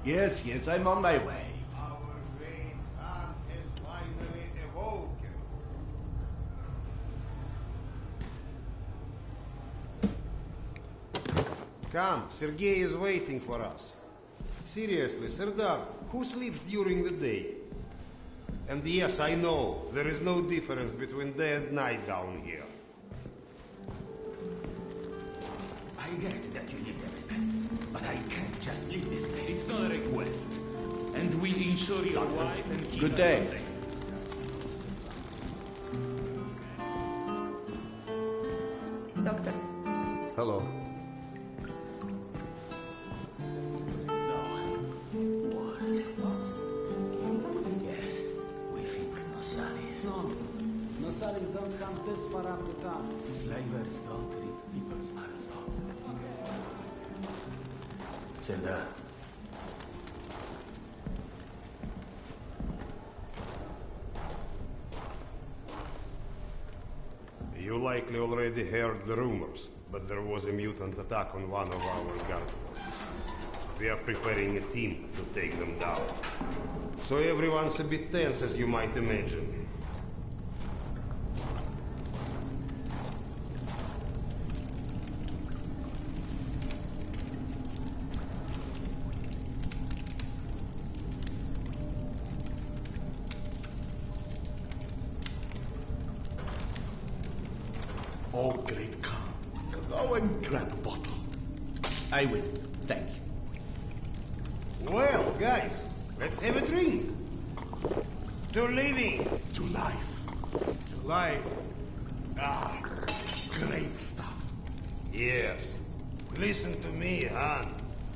Yes, yes, I'm on my way. Our great Khan has finally awoken. Come, Sergei is waiting for us. Seriously, Serdar, who sleeps during the day? And yes, I know, there is no difference between day and night down here. I get that you need everything, but I can't just leave this place. It's not a request. And we'll ensure your wife and keep Good her day. protected. Doctor, Hello. Yes, we think Nosalis. Nonsense. Nosalis don't come this far up the town. Slavers don't rip people's arms off. Serdar. You likely already heard the rumors, but there was a mutant attack on one of our guard forces. We are preparing a team to take them down. So everyone's a bit tense, as you might imagine. Oh, great Khan. Go and grab a bottle. I will. Thank you. Well, guys, let's have a drink. To living. To life. To life. Ah, great stuff. Yes. Listen to me, Han.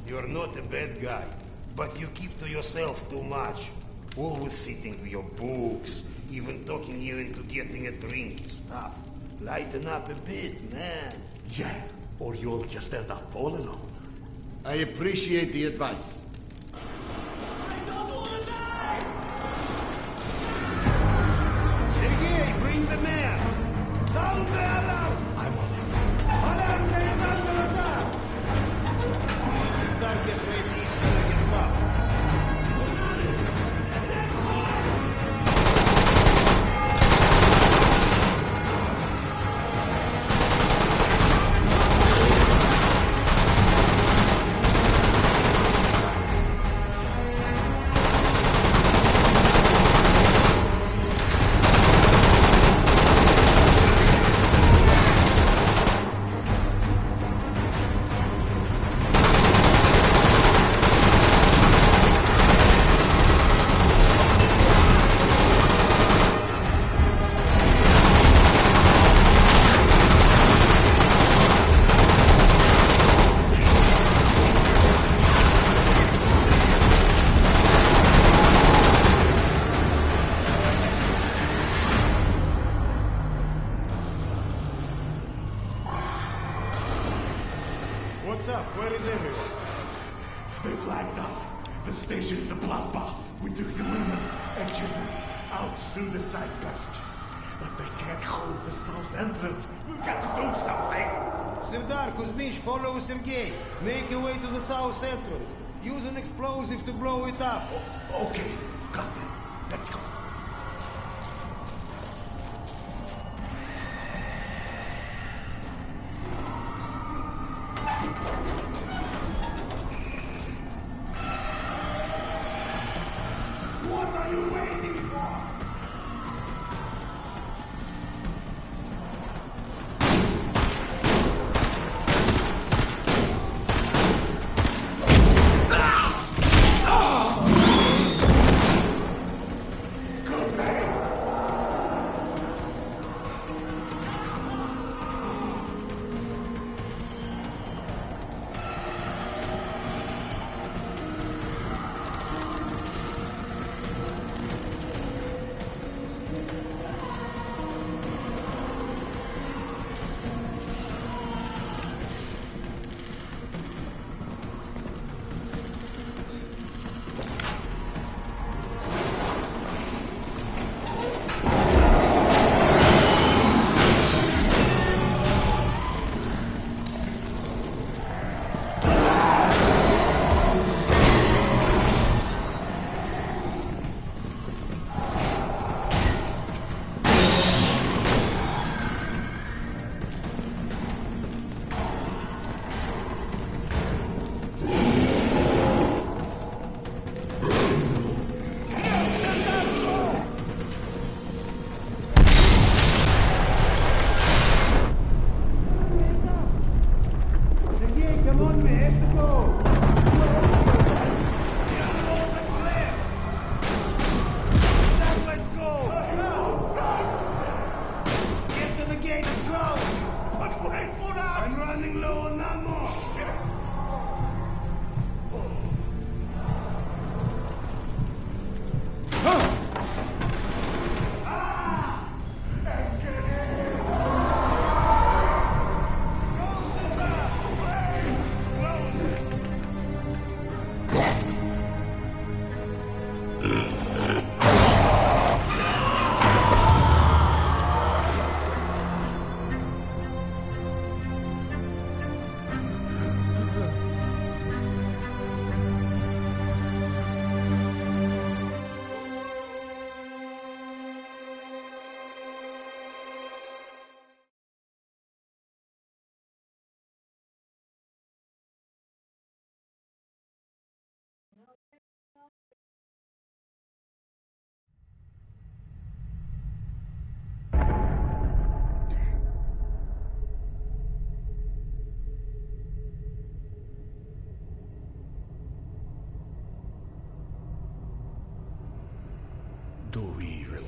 You're not a bad guy, but you keep to yourself too much. Always sitting with your books, even talking you into getting a drink and stuff. Lighten up a bit, man. Yeah, or you'll just end up all alone. I appreciate the advice. Sergei, bring the man! Sound the alarm! I'm on it. Alarm, there is under attack! Don't get ready, it's gonna get tough. What's up? Where is everyone? They flagged us. The station's a bloodbath. We took the women and children out through the side passages. But they can't hold the south entrance. We've got to do something. Serdar, Kuzmich, follow Sergei. Make your way to the south entrance. Use an explosive to blow it up. Okay, got it. Let's go. What are you waiting for?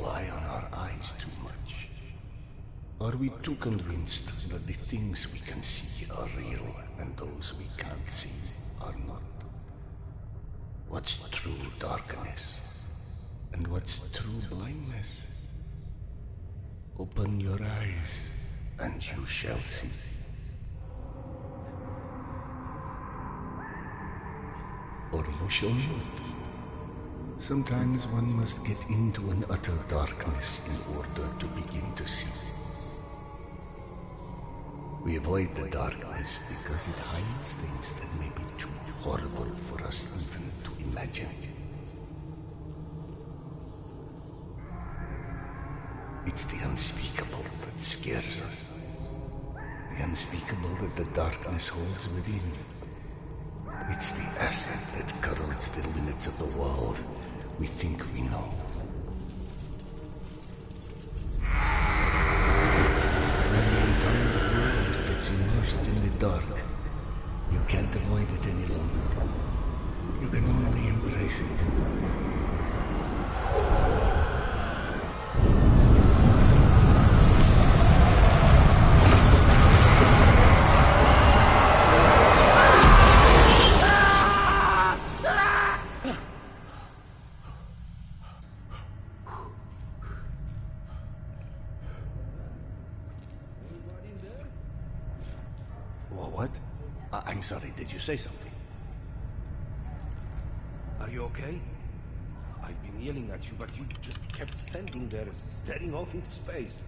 rely on our eyes too much? Are we too convinced that the things we can see are real and those we can't see are not? What's true darkness? And what's true blindness? Open your eyes, and you shall see. Or you shall not. Sometimes one must get into an utter darkness in order to begin to see. We avoid the darkness because it hides things that may be too horrible for us even to imagine. It's the unspeakable that scares us. The unspeakable that the darkness holds within. It's the acid that corrodes the limits of the world we think we know. When the entire world gets immersed in the dark, you can't avoid it any longer. You can only embrace it. What? I'm sorry, did you say something? Are you okay? I've been yelling at you, but you just kept standing there, staring off into space.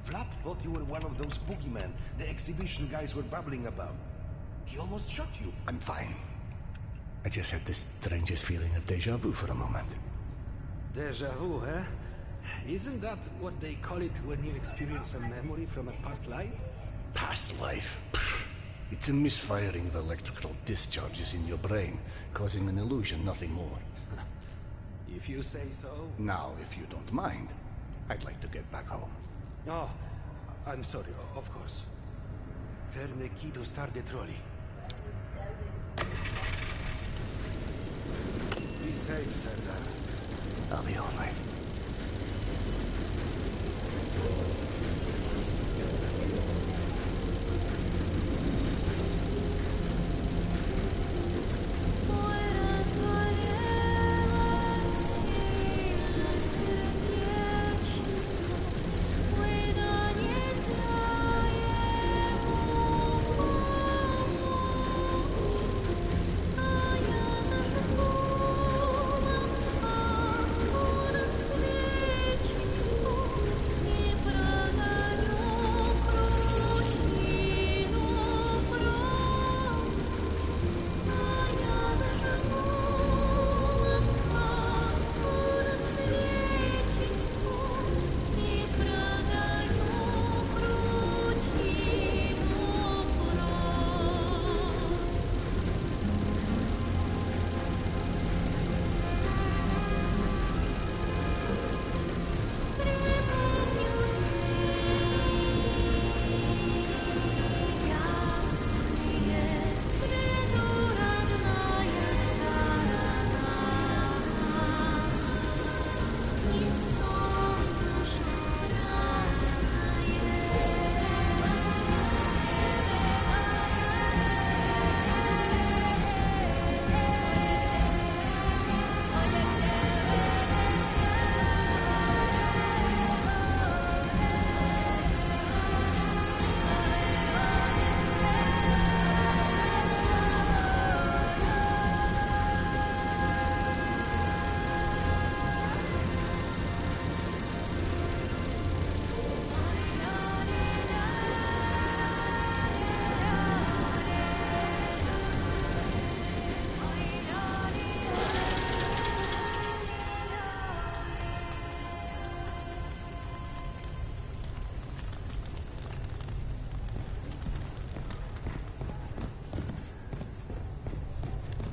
Vlad thought you were one of those boogeymen the exhibition guys were babbling about. He almost shot you. I'm fine. I just had the strangest feeling of déjà vu for a moment. Deja vu, eh? Isn't that what they call it when you experience a memory from a past life? Past life? Pfft. It's a misfiring of electrical discharges in your brain, causing an illusion, nothing more. If you say so. Now, if you don't mind, I'd like to get back home. Oh, I'm sorry, of course. Turn the key to start the trolley. Be safe, Serdar. I'll be all right.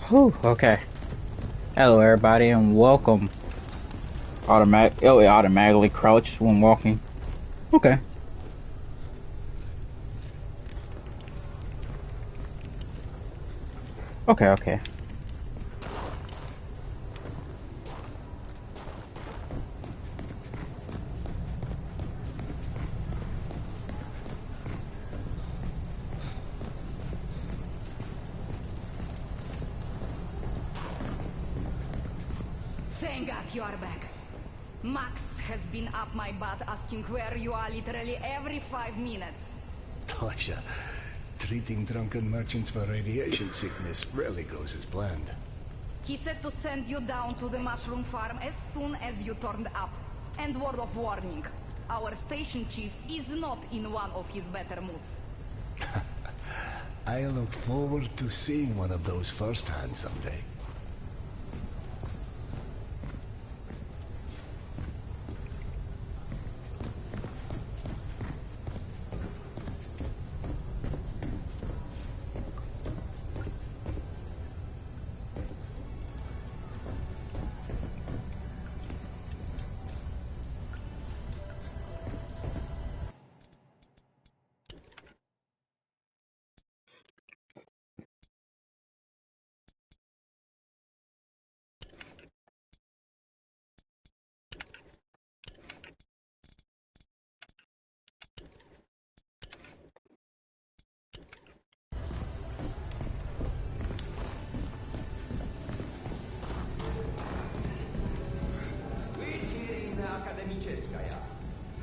Whew, okay. Hello everybody and welcome. It automatically crouched when walking. Okay. Okay. Thank God you are back. Max has been up my butt asking where you are literally every 5 minutes. Tasha, treating drunken merchants for radiation sickness rarely goes as planned. He said to send you down to the mushroom farm as soon as you turned up. And word of warning, our station chief is not in one of his better moods. I look forward to seeing one of those firsthand someday.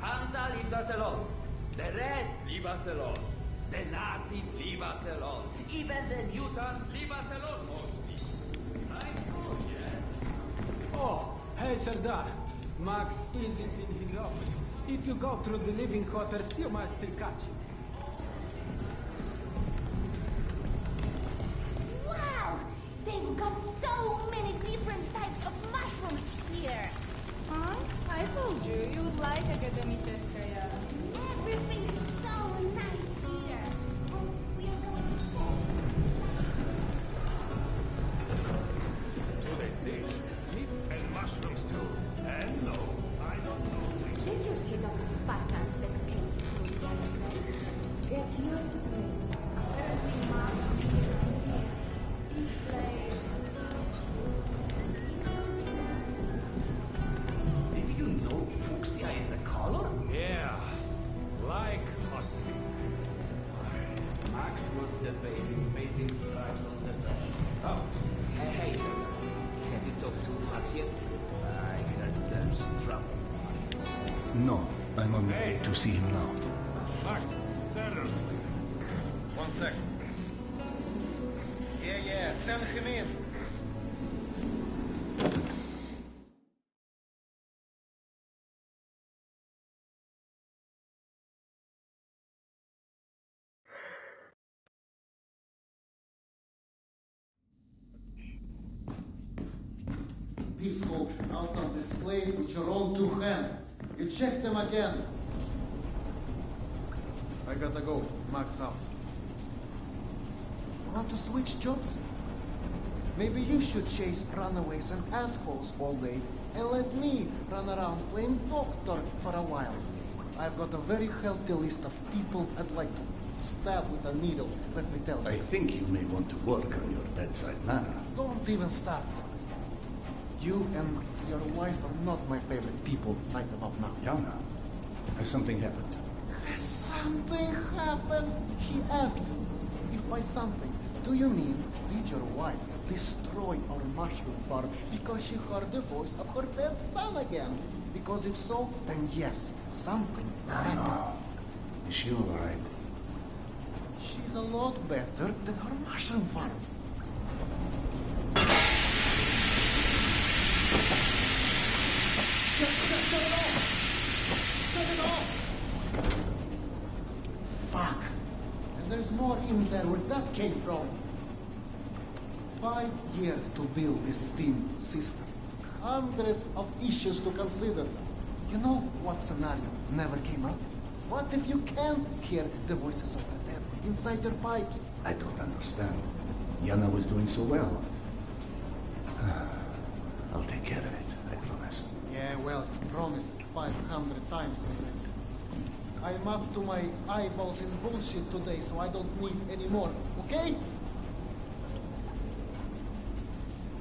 Hansa leaves us alone. The Reds leave us alone. The Nazis leave us alone. Even the mutants leave us alone, mostly. Nice good, yes? Oh, hey, Serdar. Max isn't in his office. If you go through the living quarters, you might still catch him. Wow! They've got so many different types of mushrooms here. Huh? I told you, you would like Akademическая. Everything's so nice here. Oh, we are going to stay. Today's dish is meat and mushrooms too. And no, I don't know which. Did you see those Spartans that came through the other day? Get used to it. Apparently, Max is enslaved. Did you know fuchsia is a color? Yeah, like hot pink. Max was debating painting stripes on the bed. Oh, hey, sir. Have you talked to Max yet? I heard there's trouble. No, I'm on my way to see him now. Max, Sanders. One second. Yeah, send him in. Peaceful out on display with your own two hands. You check them again. I gotta go. Max out. You want to switch jobs? Maybe you should chase runaways and assholes all day and let me run around playing doctor for a while. I've got a very healthy list of people I'd like to stab with a needle, let me tell you. I think you may want to work on your bedside manner. Don't even start. You and your wife are not my favorite people right about now. Yana, has something happened? Has something happened? He asks. If by something, do you mean did your wife destroy our mushroom farm because she heard the voice of her dead son again? Because if so, then yes, something happened. Is she all right? She's a lot better than her mushroom farm. Shut it off! Shut it off! Fuck! And there's more in there where that came from. 5 years to build this steam system. Hundreds of issues to consider. You know what scenario never came up? What if you can't hear the voices of the dead inside your pipes? I don't understand. Yana was doing so well. I'll take care of it, I promise. Yeah, well, promised 500 times already. I'm up to my eyeballs in bullshit today, so I don't need any more, okay?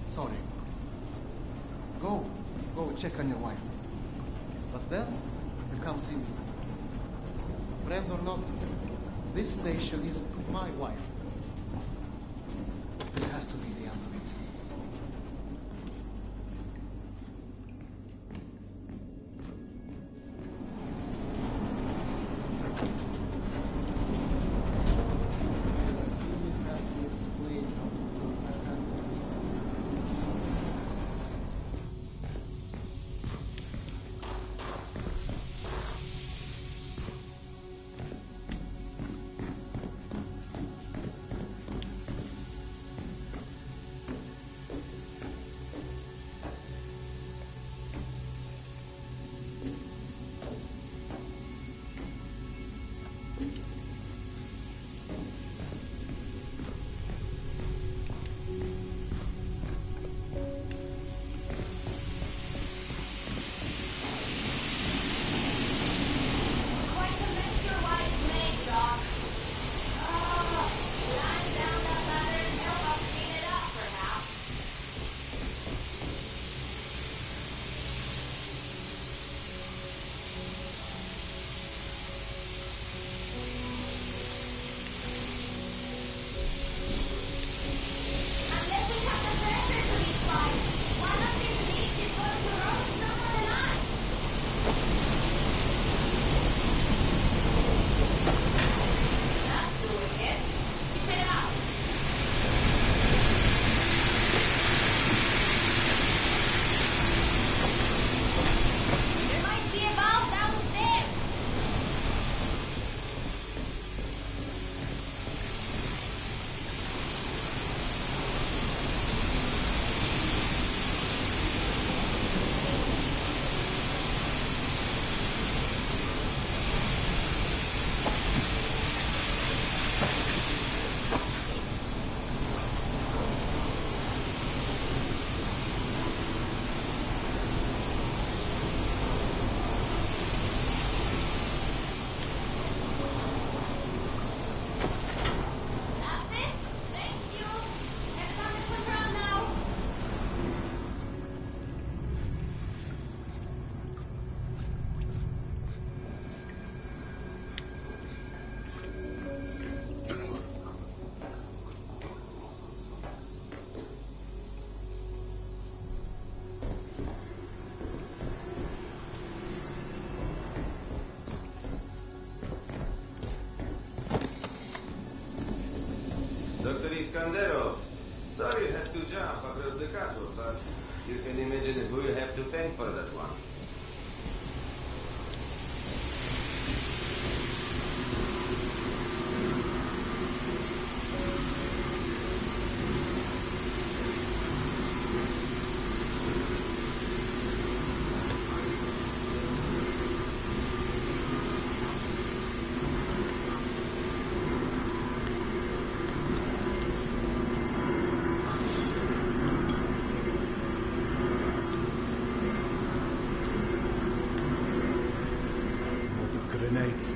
Sorry. Go check on your wife. But then, you come see me. Friend or not, this station is my wife. This has to be the end of it. pay for that one. Grenades.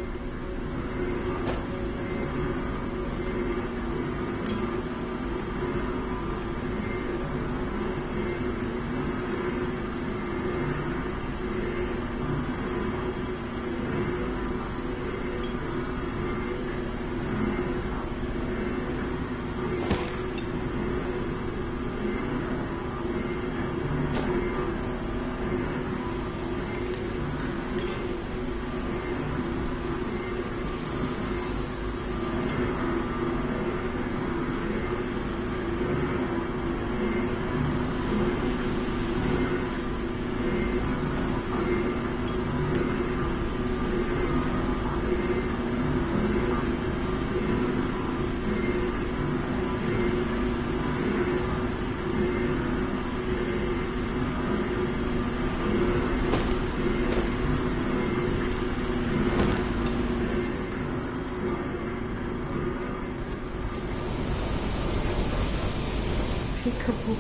Peekaboo.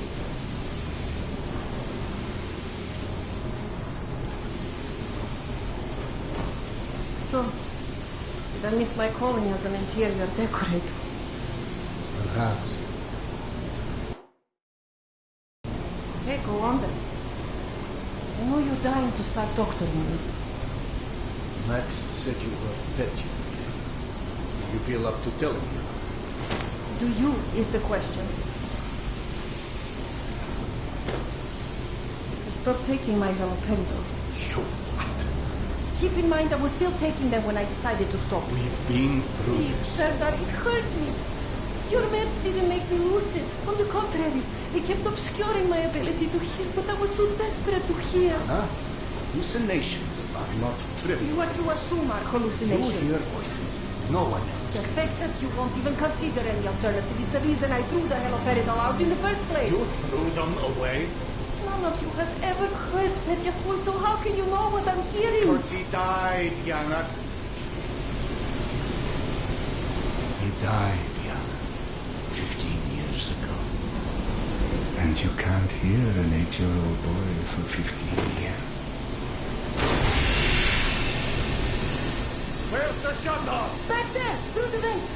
So, did I miss my calling as an interior decorator? Perhaps. Okay, go on then. I know you're dying to start doctoring me. Max said you were petty. Do you feel up to telling me? Do you is the question. Stop taking my haloperidol. You what? Keep in mind I was still taking them when I decided to stop. We've been through Please, this. Serdar, it hurt me. Your meds didn't make me lucid. On the contrary, they kept obscuring my ability to hear, but I was so desperate to hear. Huh? Hallucinations are not trivial. What you assume are hallucinations. You hear voices. No one else. The fact that you won't even consider any alternative is the reason I threw the haloperidol out in the first place. You threw them away? None of you have ever heard Petya's voice, so how can you know what I'm hearing? Because he died, Yana. He died, Yana. 15 years ago. And you can't hear an 8-year-old boy for 15 years. Where's the shutter? Back there, through the vent.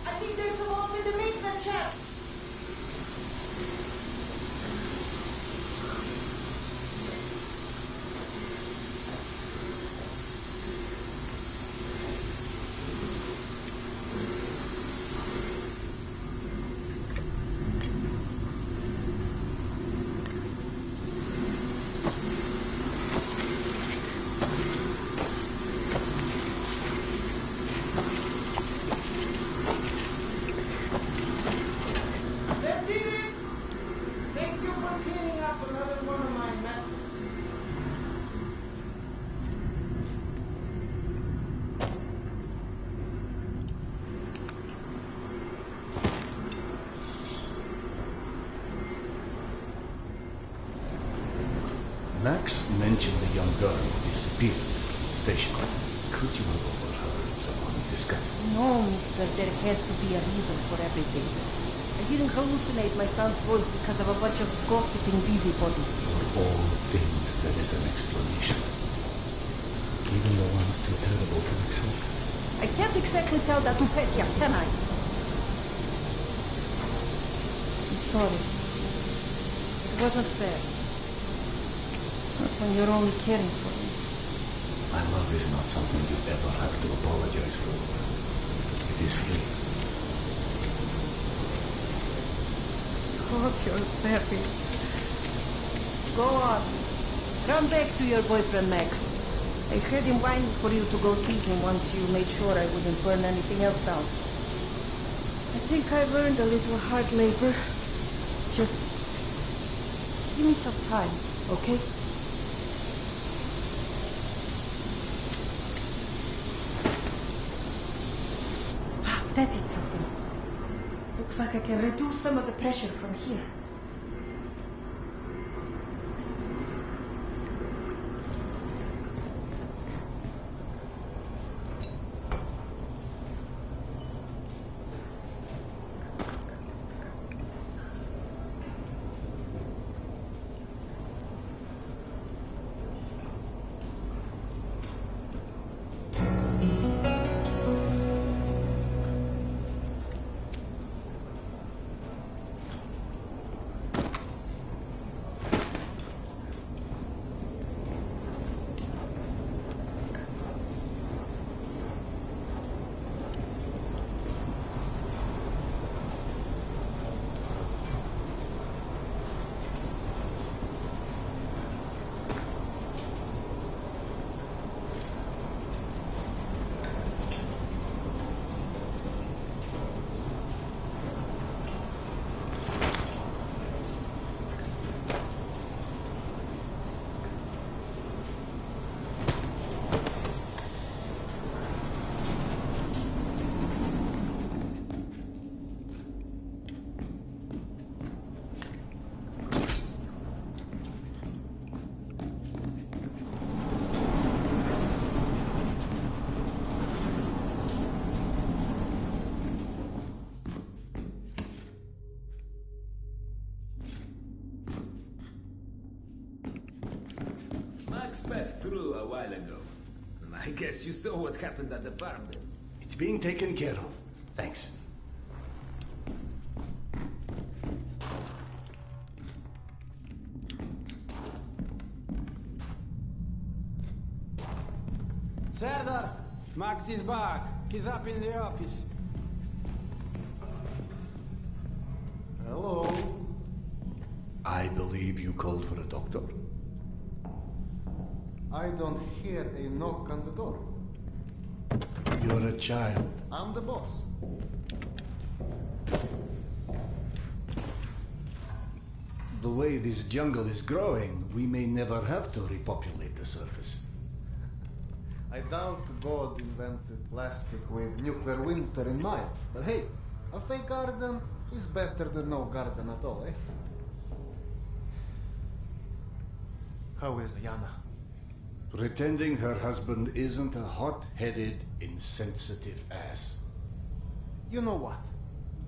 I think there's someone with the maintenance shaft. That did it! Thank you for cleaning up another one of my messes. Max mentioned the young girl who disappeared from the station. Could you have overheard someone discussing? No, mister, there has to be a reason for everything. I didn't hallucinate my son's voice because of a bunch of gossiping busybodies. For all things, there is an explanation. Even the ones too terrible to accept. I can't exactly tell that to Petya, can I? I'm sorry. It wasn't fair. Not when you're only caring for me. My love is not something you ever have to apologize for. It is free. God, you're savage. Go on. Run back to your boyfriend, Max. I had him whine for you to go see him once you made sure I wouldn't burn anything else down. I think I've earned a little hard labor. Just give me some time, okay? That did something. Looks like I can reduce some of the pressure from here. Max passed through a while ago. I guess you saw what happened at the farm then. It's being taken care of. Thanks. Serdar, Max is back. He's up in the office. Hello. I believe you called for a doctor. I don't hear a knock on the door. You're a child. I'm the boss. The way this jungle is growing, we may never have to repopulate the surface. I doubt God invented plastic with nuclear winter in mind. But hey, a fake garden is better than no garden at all, eh? How is Yana? Pretending her husband isn't a hot-headed, insensitive ass. You know what?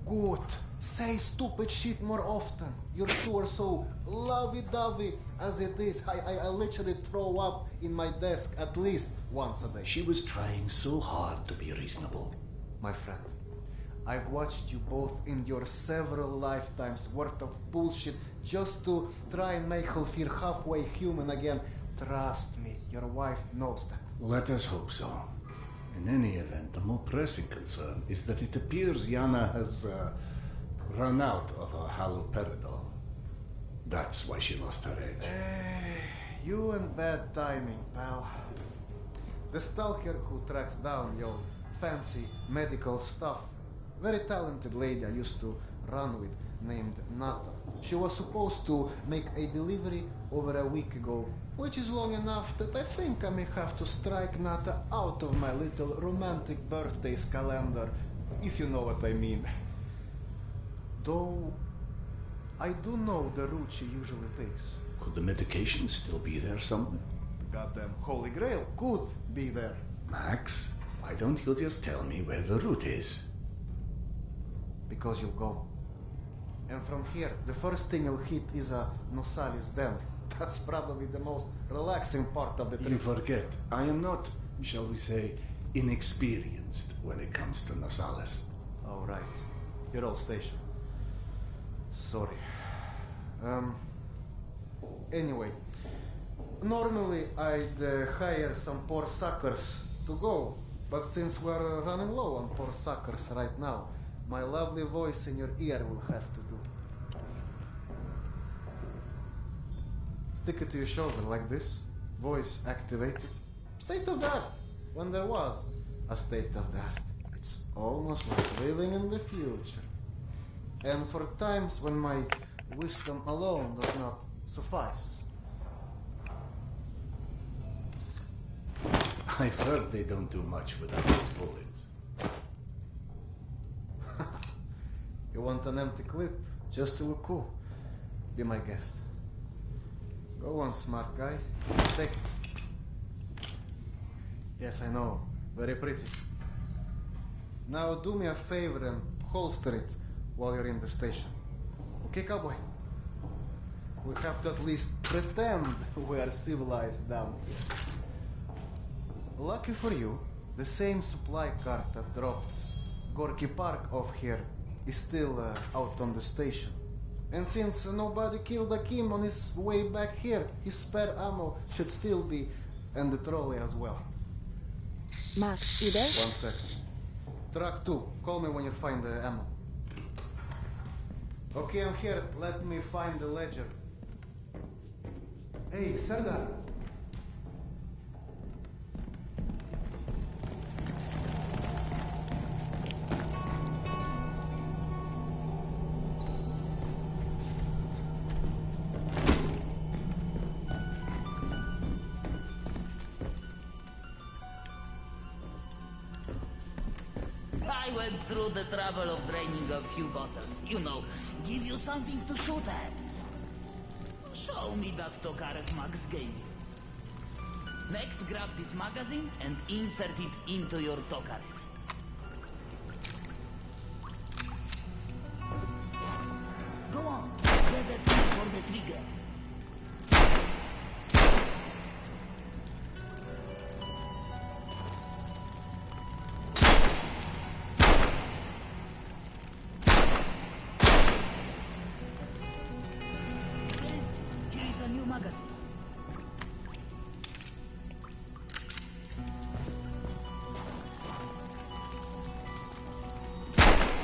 Good. Say stupid shit more often. Your two are so lovey-dovey as it is. I literally throw up in my desk at least once a day. She was trying so hard to be reasonable. My friend, I've watched you both in your several lifetimes worth of bullshit just to try and make her feel halfway human again. Trust me, your wife knows that. Let us hope so. In any event, the more pressing concern is that it appears Yana has run out of her haloperidol. That's why she lost her edge. You and bad timing, pal. The stalker who tracks down your fancy medical stuff, very talented lady I used to run with, named Nata. She was supposed to make a delivery over a week ago, which is long enough that I think I may have to strike Nata out of my little romantic birthdays calendar, if you know what I mean. Though, I do know the route she usually takes. Could the medication still be there somewhere? The goddamn Holy Grail could be there. Max, why don't you just tell me where the route is? Because you'll go. And from here, the first thing you'll hit is a Nosalis Den. That's probably the most relaxing part of the trip. You forget, I am not, shall we say, inexperienced when it comes to Nosalis. Oh, right. Your old station. Sorry. Anyway, normally I'd hire some poor suckers to go, but since we're running low on poor suckers right now, my lovely voice in your ear will have to do. Stick it to your shoulder like this. Voice activated. State of the art. When there was a state of the art. It's almost like living in the future. And for times when my wisdom alone does not suffice. I've heard they don't do much without those bullets. You want an empty clip just to look cool? Be my guest. Go on, smart guy. Take it. Yes, I know. Very pretty. Now do me a favor and holster it while you're in the station. Okay, cowboy? We have to at least pretend we are civilized down here. Lucky for you, the same supply cart that dropped Gorky Park off here is still out on the station. And since nobody killed Akim on his way back here, his spare ammo should still be in the trolley as well. Max, you there? 1 second. Truck 2, call me when you find the ammo. Okay, I'm here. Let me find the ledger. Hey, Serdar. I went through the trouble of draining a few bottles. You know, give you something to shoot at. Show me that Tokarev Max gave you. Next, grab this magazine and insert it into your Tokarev. Go on, get the thing for the trigger. Magazine.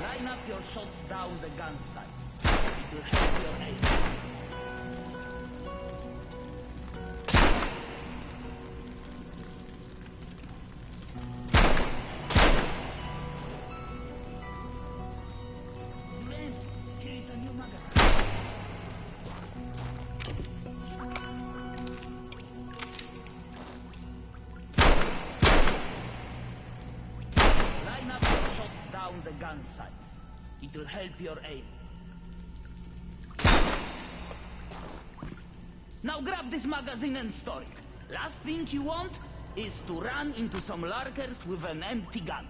Line up your shots down the gun sights. It will help your aim. Here is a new magazine. Down the gun sights. It will help your aim. Now grab this magazine and store it. Last thing you want is to run into some lurkers with an empty gun.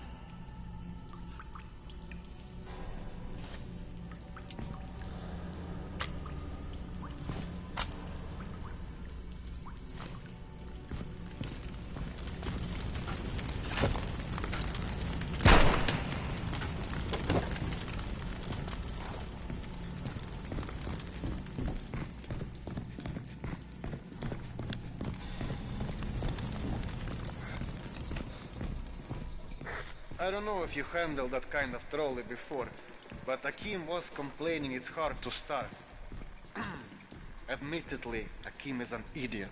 I don't know if you handled that kind of trolley before, but Akim was complaining it's hard to start. Admittedly, Akim is an idiot.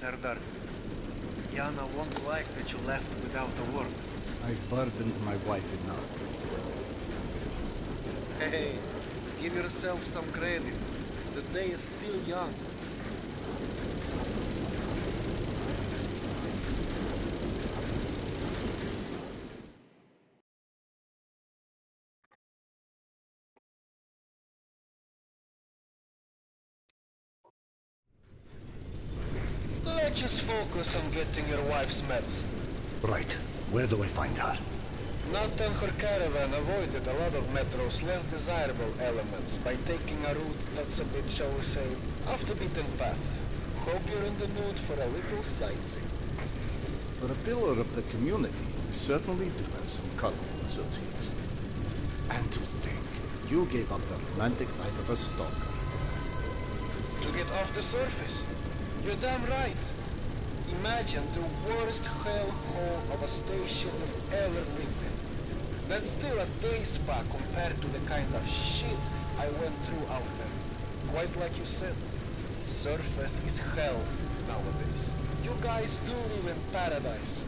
Serdar, Yana won't like that you left without a word. I've burdened my wife enough. Hey, give yourself some credit. The day is still young. Let's just focus on getting your wife's meds. Right. Where do I find her? Nathan her caravan avoided a lot of Metro's less desirable elements by taking a route that's a bit, shall we say, off the beaten path. Hope you're in the mood for a little sightseeing. For a pillar of the community, you certainly do have some colorful associates. And to think, you gave up the romantic life of a stalker. To get off the surface. You're damn right. Imagine the worst hellhole of a station you've ever lived in. That's still a day spa compared to the kind of shit I went through out there. Quite like you said, surface is hell nowadays. You guys do live in paradise.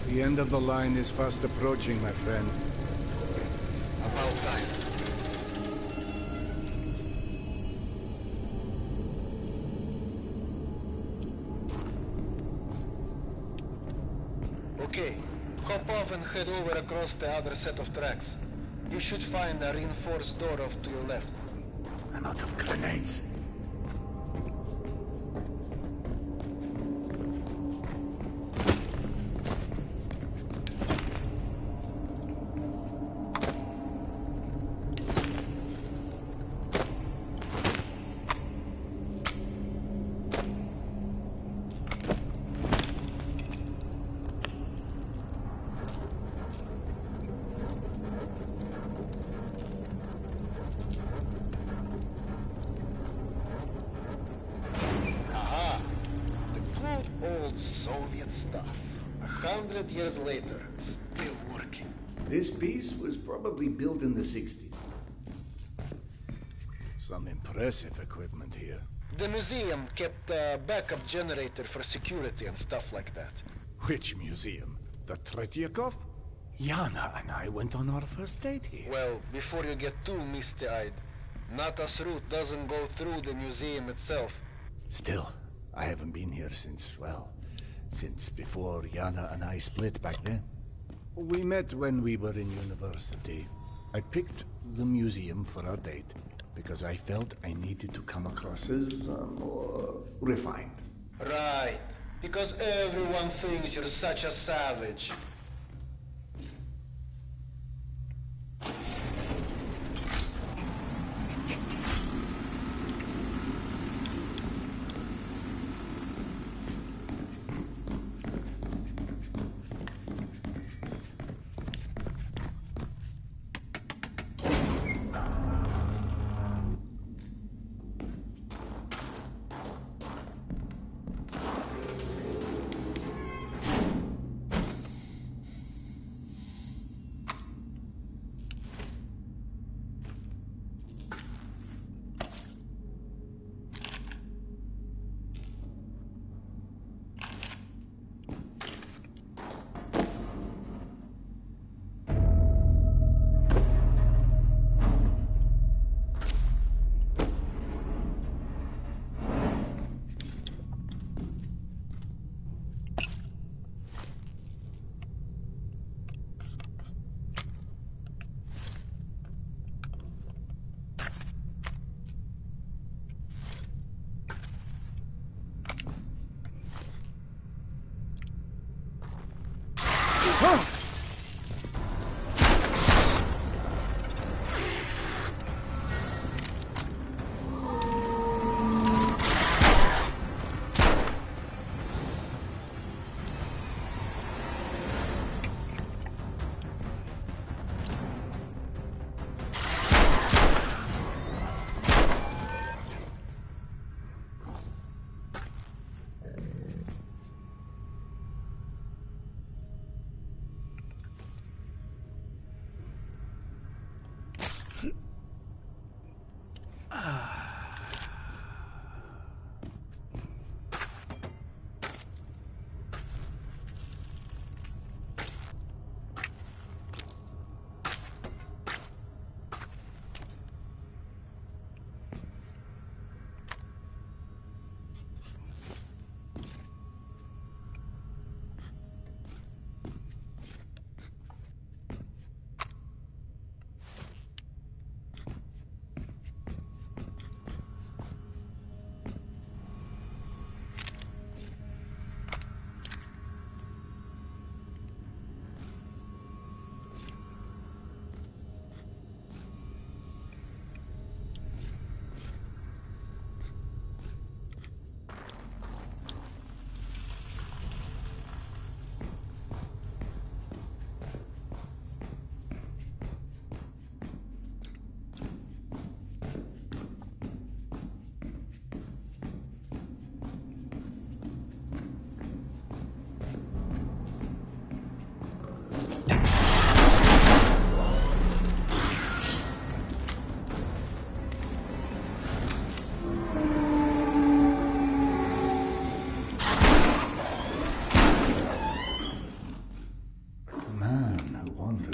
The end of the line is fast approaching, my friend. About time. Okay, hop off and head over across the other set of tracks. You should find a reinforced door off to your left. I'm out of grenades. Soviet stuff. 100 years later, still working. This piece was probably built in the 60s. Some impressive equipment here. The museum kept a backup generator for security and stuff like that. Which museum? The Tretyakov? Yana and I went on our first date here. Well, before you get too misty-eyed, Nata's route doesn't go through the museum itself. Still, I haven't been here since, well, since before Yana and I split back then. We met when we were in university. I picked the museum for our date because I felt I needed to come across as more refined. Right, because everyone thinks you're such a savage.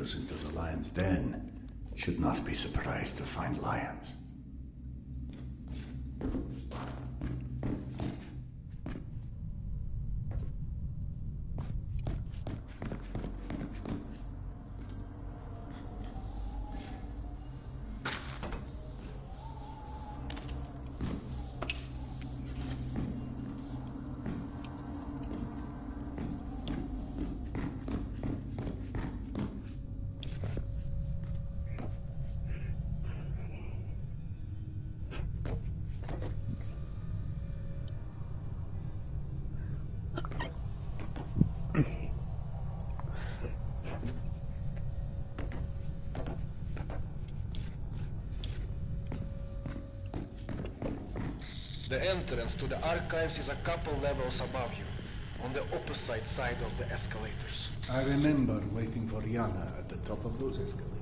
us into the lion's den, should not be surprised to find lions. The entrance to the archives is a couple levels above you, on the opposite side of the escalators. I remember waiting for Yana at the top of those escalators.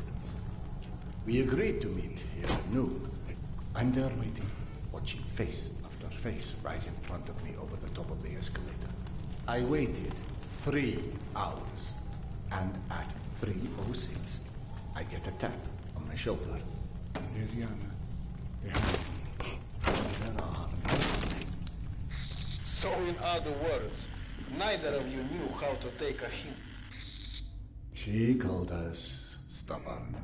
We agreed to meet here at noon. I'm there waiting, watching face after face rise in front of me over the top of the escalator. I waited 3 hours, and at 3:06, I get a tap on my shoulder. There's Yana, behind me. There are no snakes. So in other words, neither of you knew how to take a hint. She called us stubborn.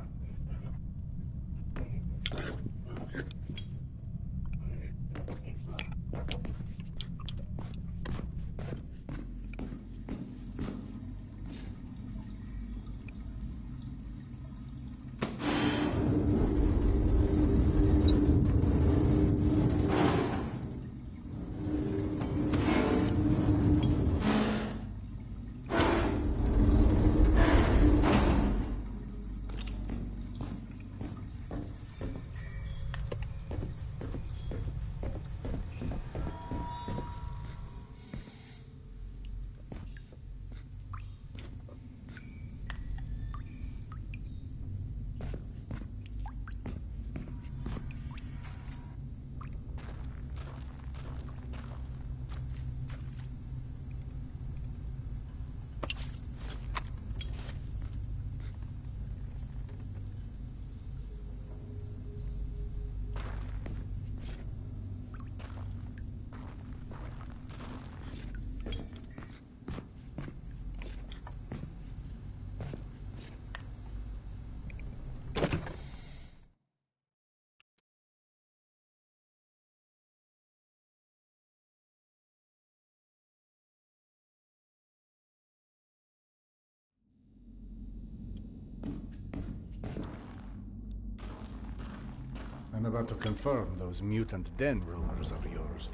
I'm about to confirm those mutant den rumors of yours.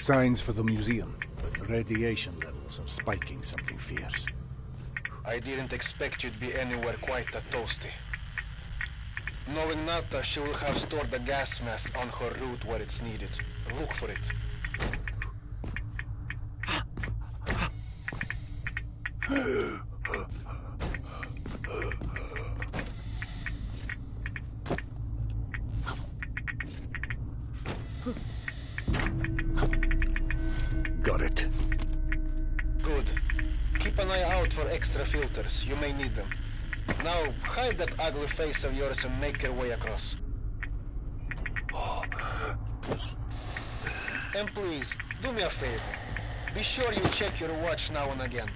Signs for the museum, but the radiation levels are spiking something fierce. I didn't expect you to be anywhere quite that toasty. Knowing Nata, she will have stored the gas mask on her route where it's needed. Look for it. Got it. Good. Keep an eye out for extra filters. You may need them. Now, hide that ugly face of yours and make your way across. And please, do me a favor. Be sure you check your watch now and again.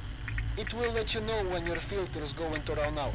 It will let you know when your filter is going to run out.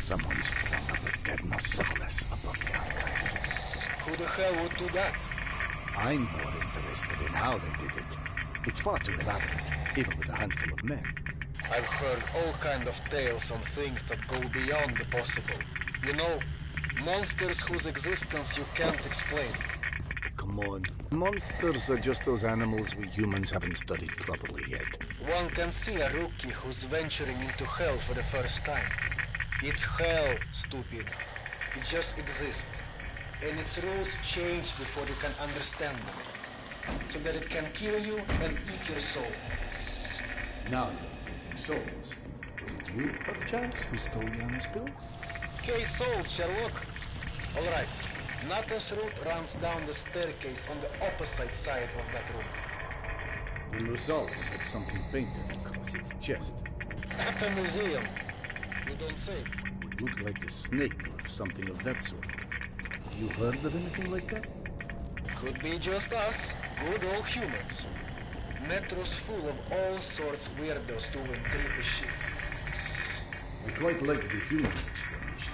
Someone's thrown up a dead Marsalis above the archives. Who the hell would do that? I'm more interested in how they did it. It's far too elaborate, even with a handful of men. I've heard all kind of tales on things that go beyond the possible. You know, monsters whose existence you can't explain. Come on. Monsters are just those animals we humans haven't studied properly yet. One can see a rookie who's venturing into hell for the first time. It's hell, stupid. It just exists. And its rules change before you can understand them. So that it can kill you and eat your soul. Now, souls. Was it you, perchance, who stole Yana's pills? Case solved, Sherlock. All right. Nata's route runs down the staircase on the opposite side of that room. The results had something painted across its chest. At a museum. You don't say. It looked like a snake or something of that sort. Have you heard of anything like that? Could be just us, good old humans. Metro's full of all sorts weirdos doing creepy shit. I quite like the human explanation.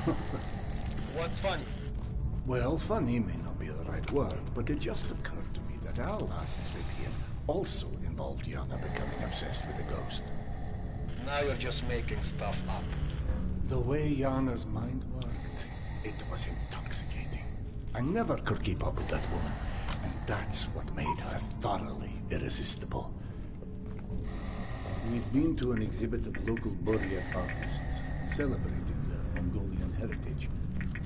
What's funny? Well, funny may not be the right word, but it just occurred to me that our last trip here also involved Yana becoming obsessed with a ghost. Now you're just making stuff up. The way Yana's mind worked, it was intoxicating. I never could keep up with that woman, and that's what made her thoroughly irresistible. We'd been to an exhibit of local Buryat artists, celebrating their Mongolian heritage,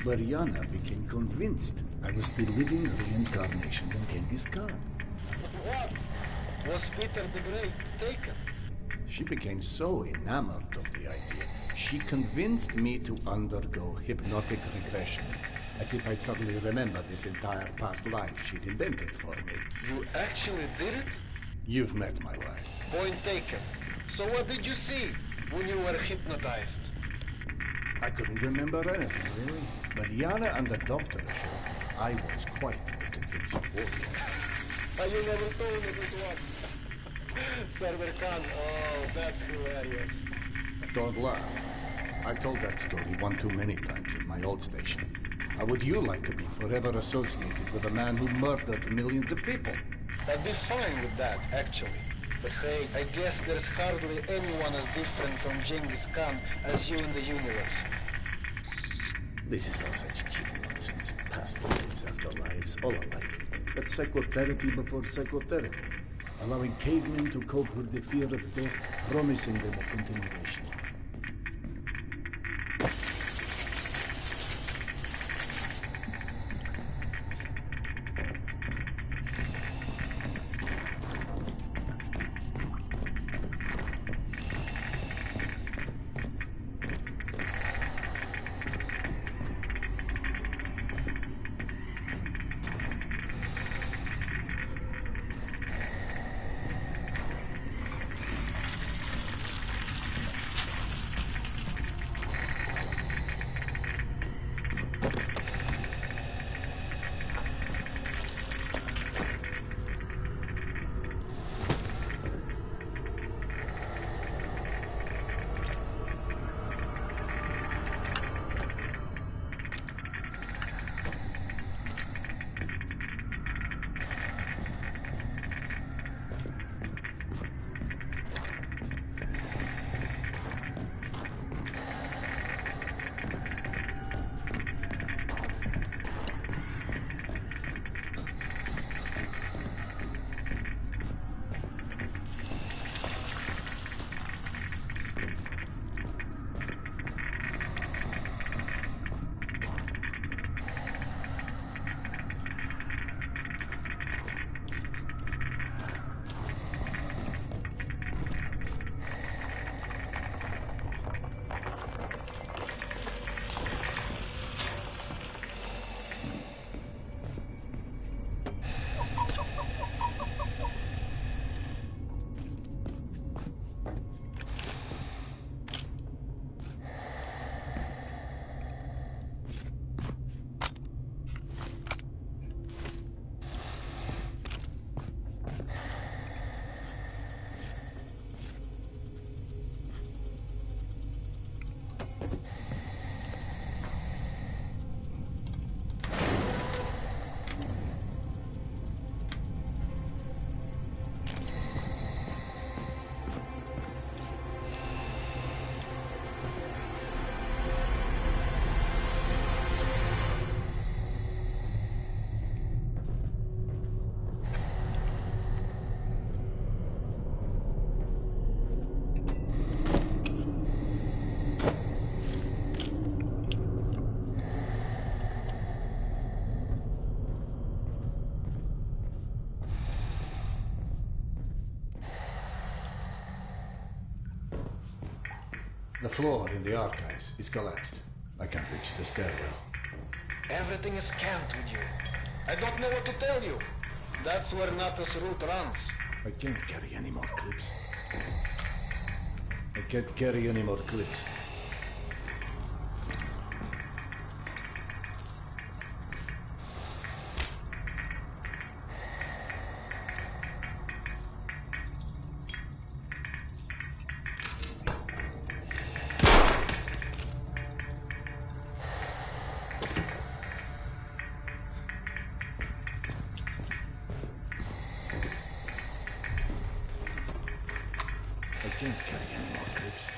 where Yana became convinced I was the living reincarnation of Genghis Khan. What? Was Peter the Great taken? She became so enamored of the idea, she convinced me to undergo hypnotic regression, as if I'd suddenly remember this entire past life she'd invented for me. You actually did it? You've met my wife. Point taken. So what did you see when you were hypnotized? I couldn't remember anything, really. But Yana and the doctor assured me I was quite the convincing warrior. You never told me this one. Sardar Khan, oh, that's hilarious. Don't laugh. I told that story one too many times at my old station. How would you like to be forever associated with a man who murdered millions of people? I'd be fine with that, actually. But hey, I guess there's hardly anyone as different from Genghis Khan as you in the universe. This is all such cheap nonsense. Past lives, afterlives, all alike. That's psychotherapy before psychotherapy. Allowing cavemen to cope with the fear of death, promising them a continuation. The floor in the archives is collapsed. I can't reach the stairwell. Everything is camped with you. I don't know what to tell you. That's where Natas' route runs. I can't carry any more clips. I can't carry any more clips. Can't carry any more clips.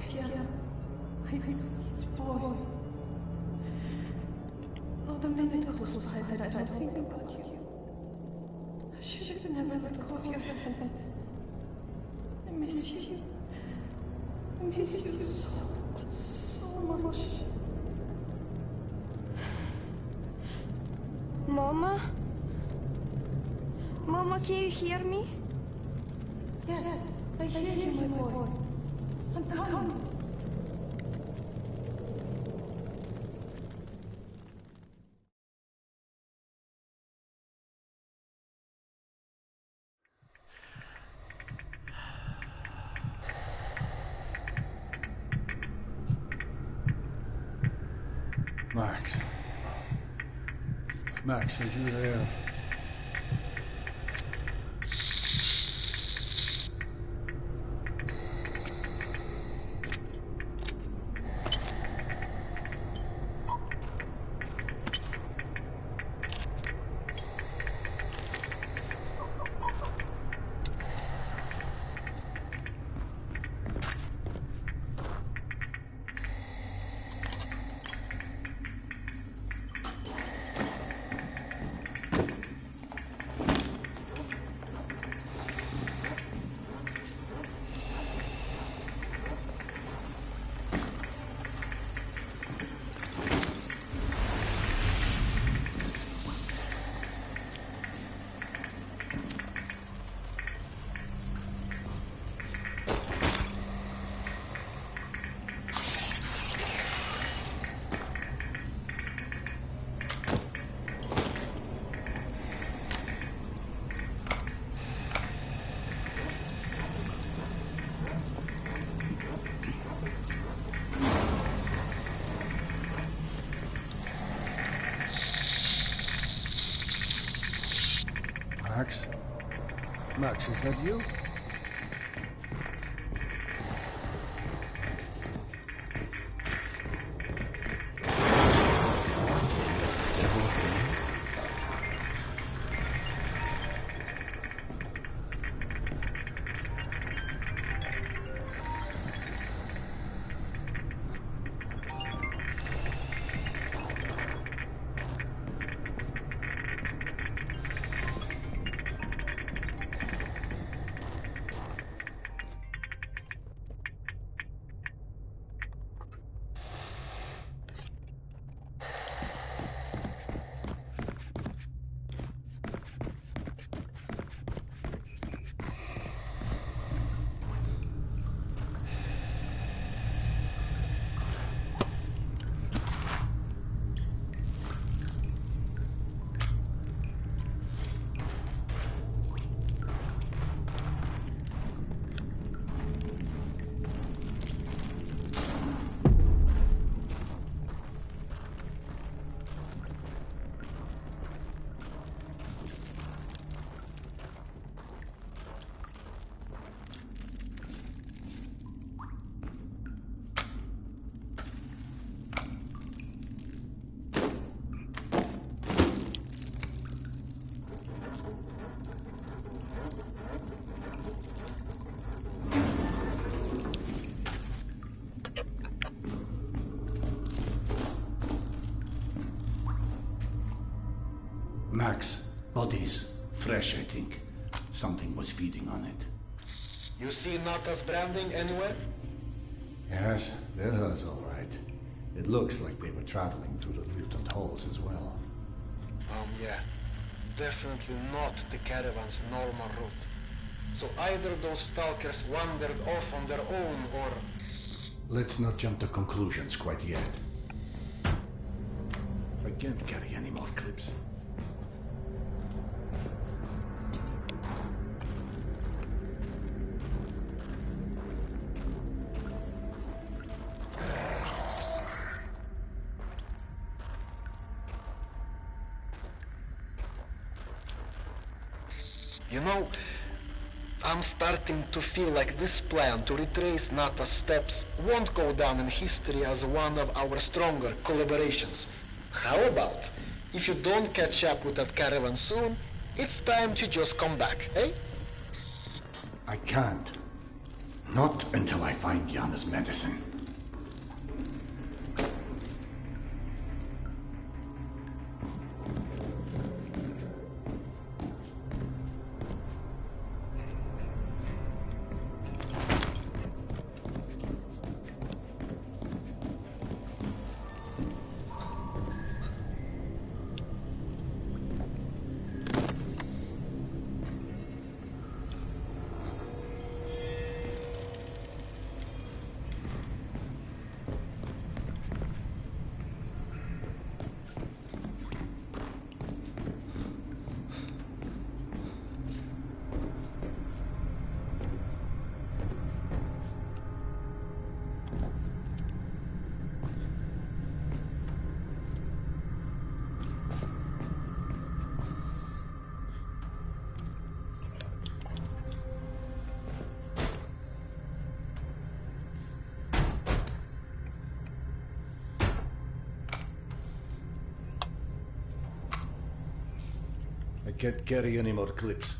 Petya, my sweet boy. Not a minute goes by that I don't think about you. I should have never let go of your hand. I miss you. I miss you so much. Mama? Mama, can you hear me? Yes, I hear you, my boy. I'm coming. Max. Max, are you there? Max? Max, is that you? Max, bodies. Fresh, I think. Something was feeding on it. You see Nata's branding anywhere? Yes, they're hers, all right. It looks like they were traveling through the mutant halls as well. Yeah. Definitely not the caravan's normal route. So either those stalkers wandered off on their own, or... Let's not jump to conclusions quite yet. I can't carry any more clips. You know, I'm starting to feel like this plan to retrace Nata's steps won't go down in history as one of our stronger collaborations. How about, if you don't catch up with that caravan soon, it's time to just come back, eh? I can't. Not until I find Yana's medicine. I can't carry any more clips.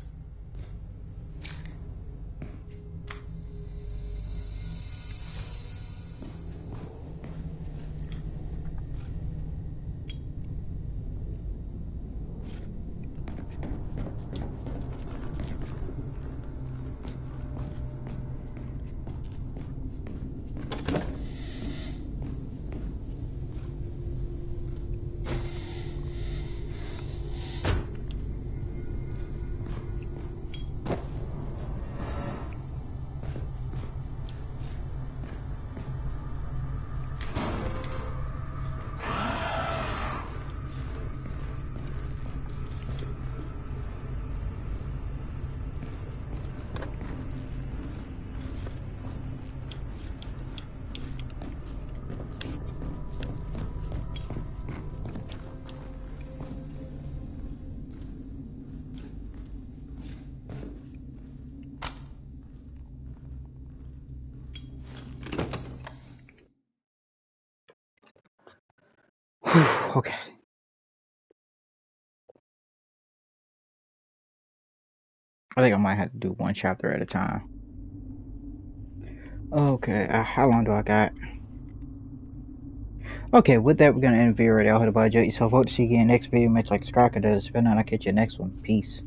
Okay. I think I might have to do one chapter at a time. Okay, how long do I got? Okay, with that, we're going to end the video right now. Hit the button, yourself out to see you again next video. Make like subscribe, and I'll catch you next one. Peace.